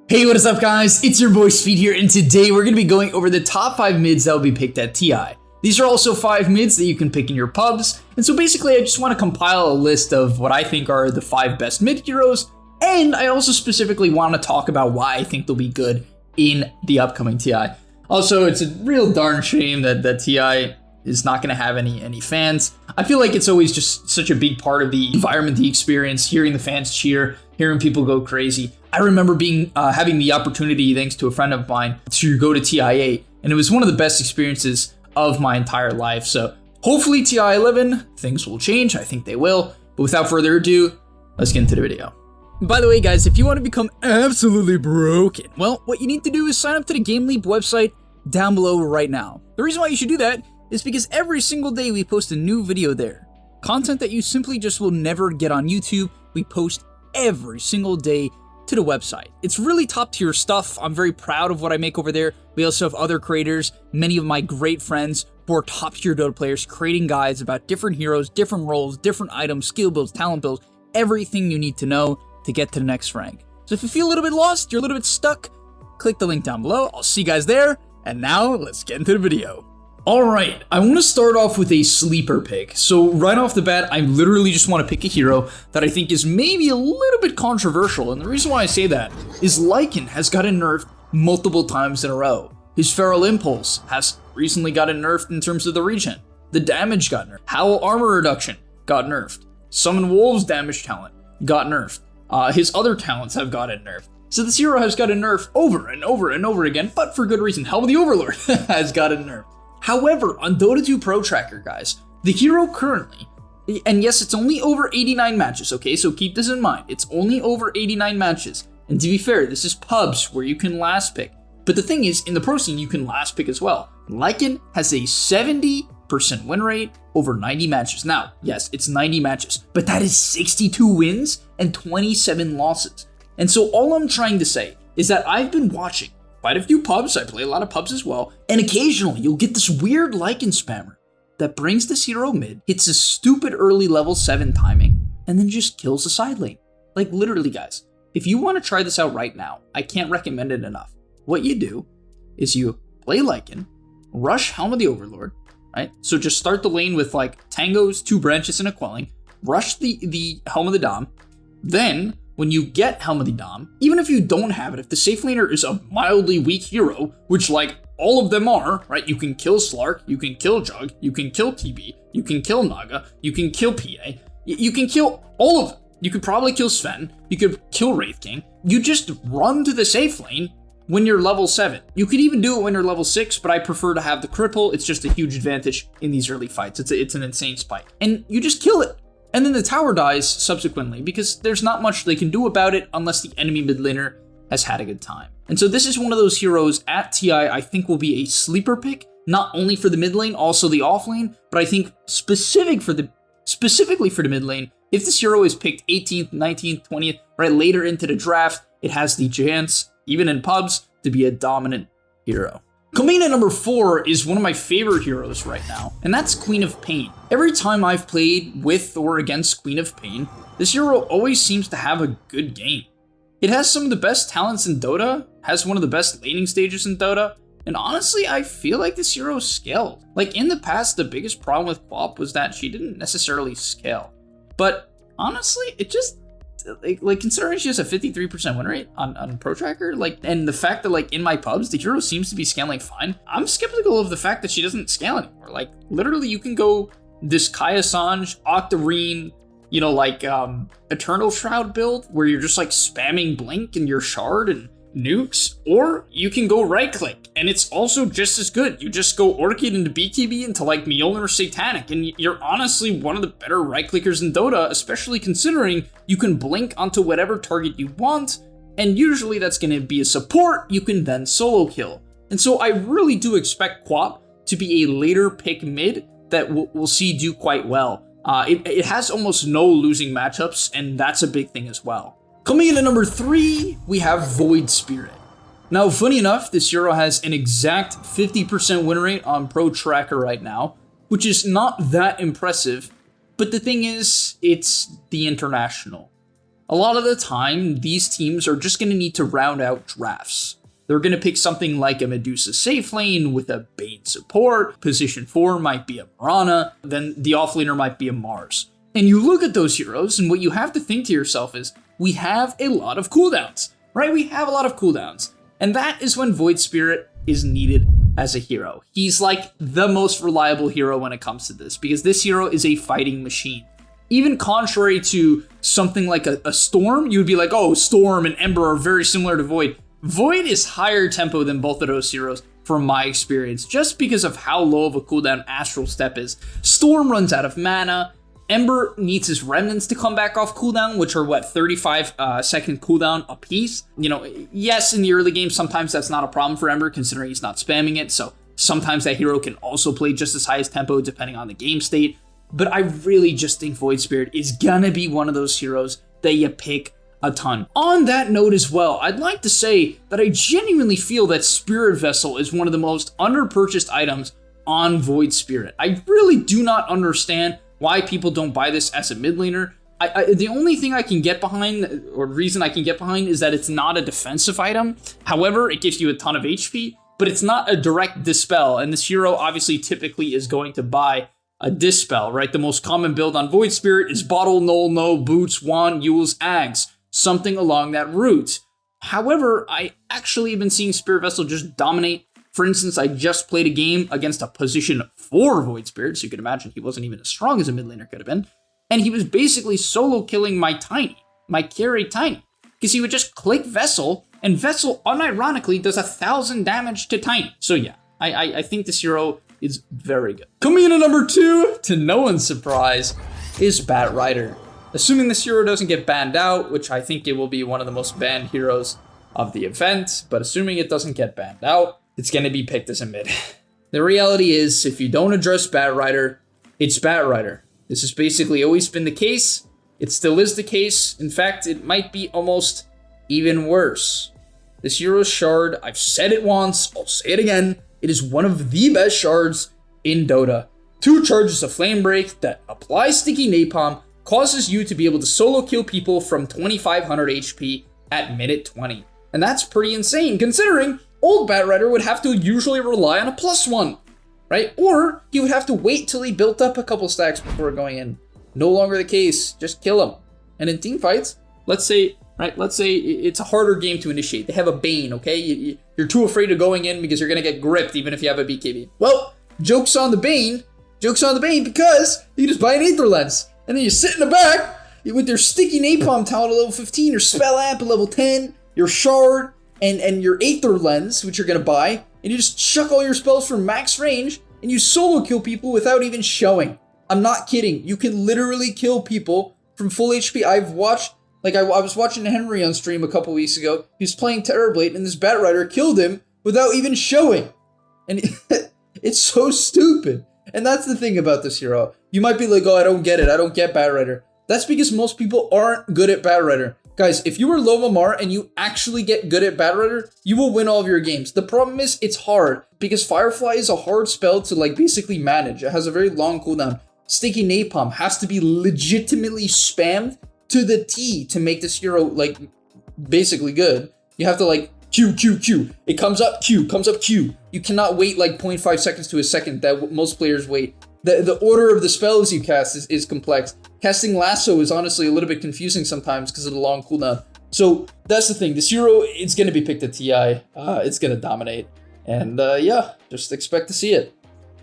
Hey, what is up guys? It's your boy Speed here, and today we're going to be going over the top 5 mids that will be picked at TI. These are also 5 mids that you can pick in your pubs, and so basically I just want to compile a list of what I think are the 5 best mid heroes, and I also specifically want to talk about why I think they'll be good in the upcoming TI. Also, it's a real darn shame that TI is not going to have any fans. I feel like it's always just such a big part of the environment, the experience, hearing the fans cheer, hearing people go crazy. I remember having the opportunity, thanks to a friend of mine, to go to TI8, and it was one of the best experiences of my entire life. So hopefully TI11, things will change. I think they will. But without further ado, let's get into the video. By the way, guys, if you want to become absolutely broken, well, what you need to do is sign up to the GameLeap website down below right now. The reason why you should do that is because every single day we post a new video there. Content that you simply just will never get on YouTube, we post every single day to the website. It's really top tier stuff. I'm very proud of what I make over there. We also have other creators, many of my great friends who are top tier Dota players, creating guides about different heroes, different roles, different items, skill builds, talent builds, everything you need to know to get to the next rank. So if you feel a little bit lost, you're a little bit stuck, click the link down below. I'll see you guys there. And now let's get into the video. Alright, I want to start off with a sleeper pick. So right off the bat, I literally just want to pick a hero that I think is maybe a little bit controversial. And the reason why I say that is Lycan has gotten nerfed multiple times in a row. His Feral Impulse has recently gotten nerfed in terms of the regen. The damage got nerfed. Howl Armor Reduction got nerfed. Summon Wolves damage talent got nerfed. His other talents have gotten nerfed. So this hero has gotten nerfed over and over and over again, but for good reason. Helm the Overlord has gotten nerfed. However, on Dota 2 Pro Tracker, guys, the hero currently, and yes, it's only over 89 matches, okay, so keep this in mind. It's only over 89 matches. And to be fair, this is pubs where you can last pick. But the thing is, in the pro scene, you can last pick as well. Lycan has a 70% win rate over 90 matches. Now, yes, it's 90 matches, but that is 62 wins and 27 losses. And so all I'm trying to say is that I've been watching quite a few pubs, I play a lot of pubs as well, and occasionally you'll get this weird Lycan spammer that brings this hero mid, hits a stupid early level 7 timing, and then just kills the side lane. Like literally, guys, if you want to try this out right now, I can't recommend it enough. What you do is you play Lycan, rush Helm of the Overlord, right? So just start the lane with like tangos, 2 branches, and a quelling, rush the Helm of the Dom, then when you get Helm of the Dom, even if you don't have it, if the safe laner is a mildly weak hero, which like all of them are, right? You can kill Slark, you can kill Jug, you can kill TB, you can kill Naga, you can kill PA, you can kill all of them. You could probably kill Sven, you could kill Wraith King. You just run to the safe lane when you're level 7. You could even do it when you're level 6, but I prefer to have the cripple. It's just a huge advantage in these early fights. It's an insane spike. And you just kill it. And then the tower dies subsequently because there's not much they can do about it unless the enemy mid laner has had a good time. And so this is one of those heroes at TI I think will be a sleeper pick, not only for the mid lane, also the off lane, but I think specifically for the mid lane, if this hero is picked 18th, 19th, 20th, right later into the draft, it has the chance, even in pubs, to be a dominant hero. Coming in at number 4 is one of my favorite heroes right now, and that's Queen of Pain. Every time I've played with or against Queen of Pain, this hero always seems to have a good game. It has some of the best talents in Dota, has one of the best laning stages in Dota, and honestly, I feel like this hero scaled. Like in the past, the biggest problem with Quap was that she didn't necessarily scale. But honestly, it just, like considering she has a 53% win rate on Pro Tracker, like, and the fact that like in my pubs, the hero seems to be scaling fine, I'm skeptical of the fact that she doesn't scale anymore. Like literally you can go this Kaya Sanj, Octarine, you know, like Eternal Shroud build where you're just like spamming Blink and your Shard and nukes, or you can go right click and it's also just as good. You just go Orchid into BKB into like Mjolnir or Satanic, and you're honestly one of the better right clickers in Dota, especially considering you can blink onto whatever target you want, and usually that's going to be a support you can then solo kill. And so I really do expect Quap to be a later pick mid that we'll see do quite well. It has almost no losing matchups, and that's a big thing as well. Coming in at number 3, we have Void Spirit. Now, funny enough, this hero has an exact 50% win rate on Pro Tracker right now, which is not that impressive, but the thing is, it's the international. a lot of the time, these teams are just going to need to round out drafts. They're going to pick something like a Medusa safe lane with a Bane support. Position 4 might be a Mirana. Then the offlaner might be a Mars. And you look at those heroes, and what you have to think to yourself is, we have a lot of cooldowns, right? We have a lot of cooldowns. And that is when Void Spirit is needed as a hero. He's like the most reliable hero when it comes to this, because this hero is a fighting machine. Even contrary to something like a Storm, you would be like, oh, Storm and Ember are very similar to Void. Void is higher tempo than both of those heroes from my experience, just because of how low of a cooldown Astral Step is. Storm runs out of mana. Ember needs his remnants to come back off cooldown, which are 35-second cooldown a piece. You know, yes, in the early game, sometimes that's not a problem for Ember, considering he's not spamming it. So sometimes that hero can also play just as high as tempo, depending on the game state. But I really just think Void Spirit is gonna be one of those heroes that you pick a ton. On that note as well, I'd like to say that I genuinely feel that Spirit Vessel is one of the most underpurchased items on Void Spirit. I really do not understand why people don't buy this as a mid laner. The only thing I can get behind, or reason I can get behind, is that it's not a defensive item. However, it gives you a ton of HP, but it's not a direct dispel, and this hero obviously typically is going to buy a dispel, right? The most common build on Void Spirit is Bottle, Null, No, Boots, Wand, Yules, Ags, something along that route. However, I actually have been seeing Spirit Vessel just dominate. For instance, I just played a game against a position 4 Void Spirit, so you can imagine he wasn't even as strong as a mid laner could have been, and he was basically solo killing my carry Tiny, because he would just click Vessel, and Vessel unironically does 1,000 damage to Tiny. So yeah, I think this hero is very good. Coming in at number 2, to no one's surprise, is Batrider. Assuming this hero doesn't get banned out, which I think it will be one of the most banned heroes of the event, but assuming it doesn't get banned out, it's going to be picked as a mid. The reality is, if you don't address Batrider, it's Batrider. This has basically always been the case. It still is the case. In fact, it might be almost even worse. This hero's shard, I've said it once, I'll say it again, it is one of the best shards in Dota. 2 charges of Flame Break that apply sticky napalm, causes you to be able to solo kill people from 2500 HP at minute 20. And that's pretty insane, considering old Batrider would have to usually rely on a +1, right? Or he would have to wait till he built up a couple stacks before going in. No longer the case, just kill him. And in team fights, let's say it's a harder game to initiate. They have a Bane, okay? You're too afraid of going in because you're gonna get gripped even if you have a BKB. Well, joke's on the Bane because you just buy an Aether Lens. And then you sit in the back with your sticky napalm talent at level 15, your spell amp at level 10, your shard, and your Aether Lens, which you're gonna buy, and you just chuck all your spells from max range, and you solo kill people without even showing. I'm not kidding. You can literally kill people from full HP. I've watched, I was watching Henry on stream a couple weeks ago. He was playing Terrorblade, and this Batrider killed him without even showing. And it's so stupid. And that's the thing about this hero. You might be like, oh, I don't get it. I don't get Batrider. That's because most people aren't good at Batrider. Guys, if you are low MMR and you actually get good at Batrider, you will win all of your games. The problem is it's hard because Firefly is a hard spell to basically manage. It has a very long cooldown. Sticky Napalm has to be legitimately spammed to the T to make this hero basically good. You have to Q, Q, Q. It comes up Q, comes up Q. You cannot wait 0.5 seconds to a second that most players wait. The order of the spells you cast is complex. Casting Lasso is honestly a little bit confusing sometimes because of the long cooldown. So that's the thing. This hero is going to be picked at TI. It's going to dominate. And yeah, just expect to see it.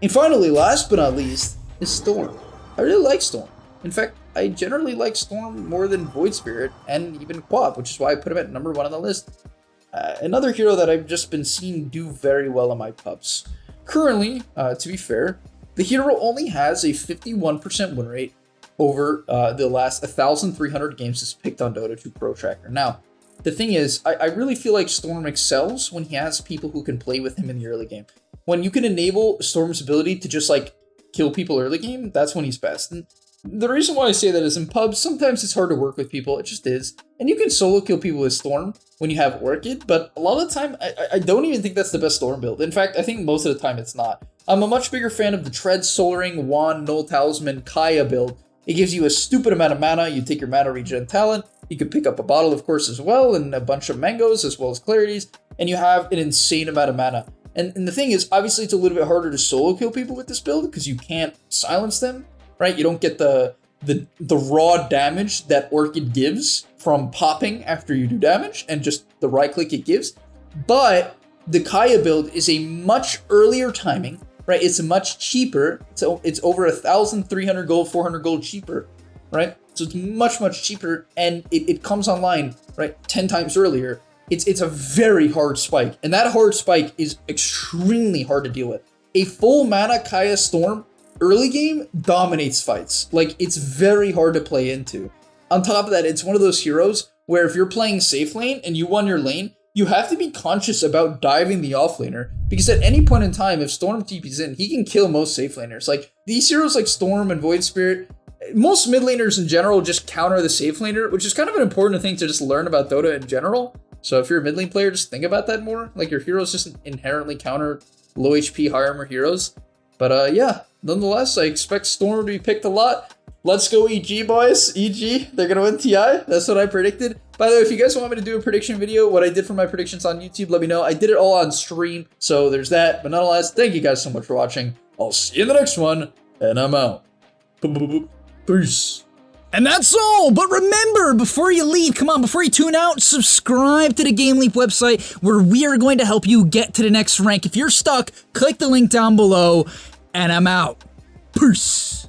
And finally, last but not least, is Storm. I really like Storm. In fact, I generally like Storm more than Void Spirit and even Quap, which is why I put him at number 1 on the list. Another hero that I've just been seeing do very well in my pubs. Currently, to be fair, the hero only has a 51% win rate over the last 1,300 games it's picked on Dota 2 Pro Tracker. Now, the thing is, I really feel like Storm excels when he has people who can play with him in the early game. When you can enable Storm's ability to just kill people early game, that's when he's best. And the reason why I say that is in pubs, sometimes it's hard to work with people. It just is. And you can solo kill people with Storm when you have Orchid, but a lot of the time, I don't even think that's the best Storm build. In fact, I think most of the time it's not. I'm a much bigger fan of the Tread, Solaring, Wand, Null Talisman, Kaya build. It gives you a stupid amount of mana. You take your mana regen talent, You can pick up a bottle, of course, as well, and a bunch of mangoes, as well as clarities, and you have an insane amount of mana. And the thing is, obviously, it's a little bit harder to solo kill people with this build because you can't silence them, right? You don't get the raw damage that Orchid gives from popping after you do damage, and just the right click it gives. But the Kaya build is a much earlier timing, right? It's much cheaper. So it's over 1,300 gold, 400 gold cheaper, right? So it's much cheaper, and it comes online, right, 10 times earlier. It's a very hard spike, and that hard spike is extremely hard to deal with. A full mana Kaya Storm early game dominates fights. Like, it's very hard to play into. On top of that, it's one of those heroes where if you're playing safe lane and you won your lane, you have to be conscious about diving the offlaner, because at any point in time, if Storm TP's in, he can kill most safe laners. Like, these heroes like Storm and Void Spirit, most mid laners in general just counter the safe laner, which is kind of an important thing to just learn about Dota in general. So if you're a mid lane player, just think about that more. Like, your heroes just inherently counter low HP, high armor heroes. But yeah, nonetheless, I expect Storm to be picked a lot. Let's go EG, boys. EG, they're going to win TI. That's what I predicted. By the way, if you guys want me to do a prediction video, what I did for my predictions on YouTube, let me know. I did it all on stream, so there's that. But nonetheless, thank you guys so much for watching. I'll see you in the next one, and I'm out. Peace. And that's all, but remember, before you leave, before you tune out, subscribe to the GameLeap website, where we are going to help you get to the next rank. If you're stuck, click the link down below, and I'm out. Peace.